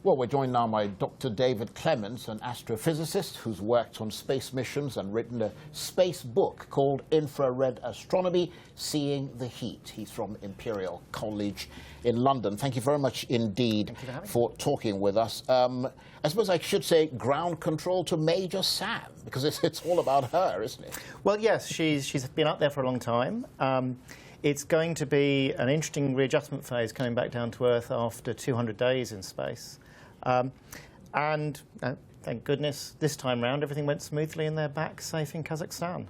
Well, we're joined now by Dr. David Clements, an astrophysicist who's worked on space missions and written a space book called Infrared Astronomy, Seeing the Heat. He's from Imperial College in London. Thank you very much indeed for talking with us. I suppose I should say ground control to Major Sam, because it's all about her, isn't it? Well, yes, she's been up there for a long time. It's going to be an interesting readjustment phase coming back down to Earth after 200 days in space. Thank goodness, this time round everything went smoothly and they're back safe in Kazakhstan.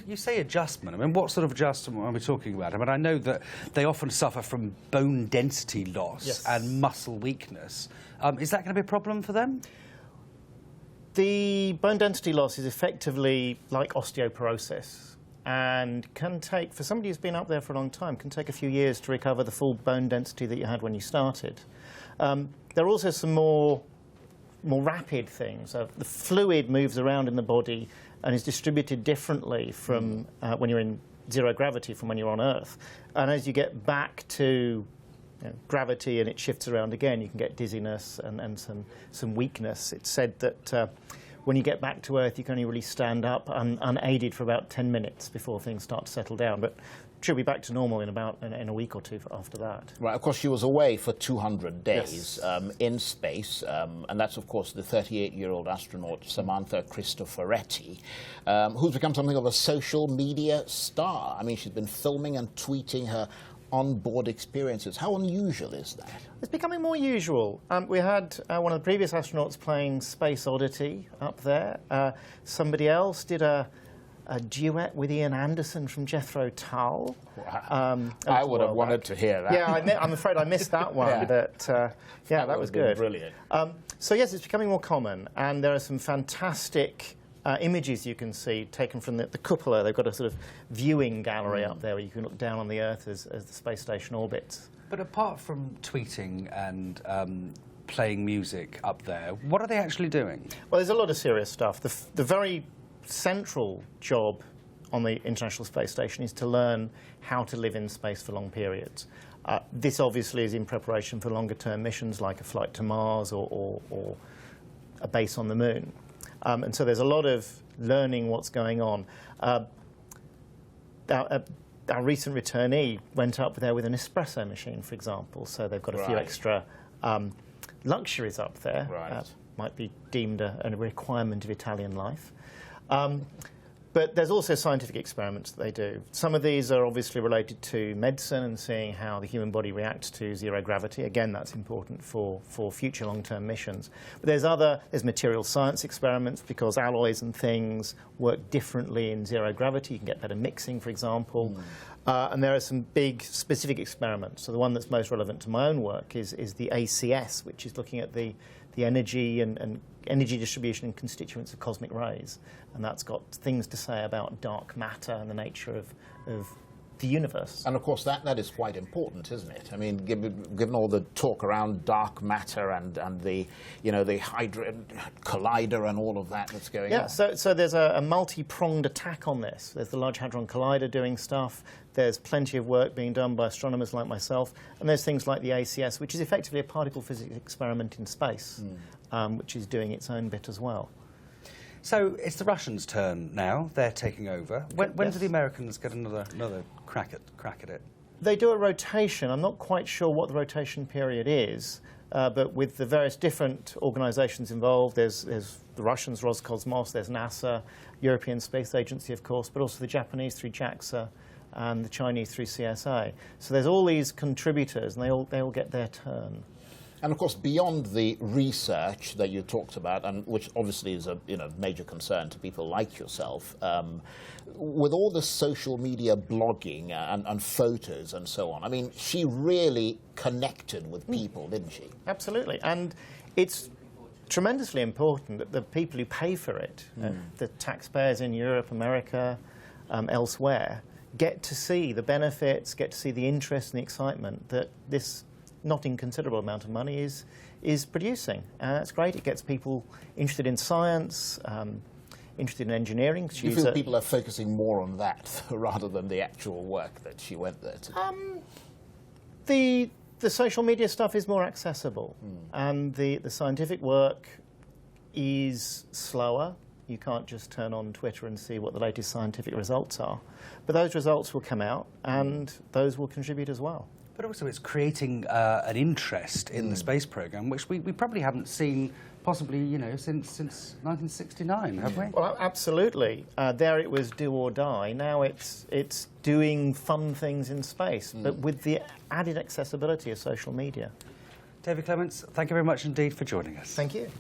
You say adjustment. I mean, what sort of adjustment are we talking about? I mean, I know that they often suffer from bone density loss and muscle weakness. Is that going to be a problem for them? The bone density loss is effectively like osteoporosis and can take, for somebody who's been up there for a long time, can take a few years to recover the full bone density that you had when you started. There are also some more rapid things. The fluid moves around in the body and is distributed differently from when you're in zero gravity from when you're on Earth. And as you get back to gravity and it shifts around again, you can get dizziness and some weakness. It's said that when you get back to Earth, you can only really stand up unaided for about 10 minutes before things start to settle down. But she'll be back to normal in a week or two after that. Right. Of course, she was away for 200 days in space, and that's, of course, the 38-year-old astronaut Samantha Cristoforetti, who's become something of a social media star. I mean, she's been filming and tweeting her on-board experiences. How unusual is that? It's becoming more usual. We had one of the previous astronauts playing Space Oddity up there. Somebody else did a duet with Ian Anderson from Jethro Tull. Wow. I would have wanted to hear that. Yeah, I'm afraid I missed that one. But that was good. Brilliant. So yes, it's becoming more common, and there are some fantastic images you can see taken from the cupola. They've got a sort of viewing gallery up there where you can look down on the Earth as the space station orbits. But apart from tweeting and playing music up there, what are they actually doing? Well, there's a lot of serious stuff. The very central job on the International Space Station is to learn how to live in space for long periods. This obviously is in preparation for longer-term missions like a flight to Mars or a base on the Moon. And so there's a lot of learning what's going on. Our recent returnee went up there with an espresso machine, for example, so they've got a few extra luxuries up there. Might be deemed a requirement of Italian life. But there's also scientific experiments that they do. Some of these are obviously related to medicine and seeing how the human body reacts to zero gravity. Again, that's important for future long-term missions. But there's material science experiments because alloys and things work differently in zero gravity. You can get better mixing, for example. And there are some big specific experiments. So the one that's most relevant to my own work is the ACS, which is looking at the energy and energy distribution and constituents of cosmic rays. And that's got things to say about dark matter and the nature of the universe. And of course that is quite important, isn't it? I mean, given all the talk around dark matter and the the Hadron Collider and all of that that's going on. Yeah, so there's a multi-pronged attack on this. There's the Large Hadron Collider doing stuff. There's plenty of work being done by astronomers like myself, and there's things like the ACS, which is effectively a particle physics experiment in space, which is doing its own bit as well. So it's the Russians' turn now. They're taking over. When do the Americans get another crack at it? They do a rotation. I'm not quite sure what the rotation period is, but with the various different organisations involved, there's the Russians, Roscosmos, there's NASA, European Space Agency, of course, but also the Japanese through JAXA and the Chinese through CSA. So there's all these contributors, and they all get their turn. And of course, beyond the research that you talked about, and which obviously is a major concern to people like yourself, with all the social media blogging and photos and so on, I mean, she really connected with people, didn't she? Absolutely, and it's tremendously important that the people who pay for it, the taxpayers in Europe, America, elsewhere, get to see the benefits, get to see the interest and the excitement that this not inconsiderable amount of money is producing. And that's great. It gets people interested in science, interested in engineering. Do you feel people are focusing more on that rather than the actual work that she went there to do? The The social media stuff is more accessible, and the scientific work is slower. You can't just turn on Twitter and see what the latest scientific results are. But those results will come out, and those will contribute as well. But also it's creating an interest in the space programme, which we probably haven't seen possibly, you know, since 1969, have we? Well, absolutely. There it was do or die. Now it's doing fun things in space, but with the added accessibility of social media. David Clements, thank you very much indeed for joining us. Thank you.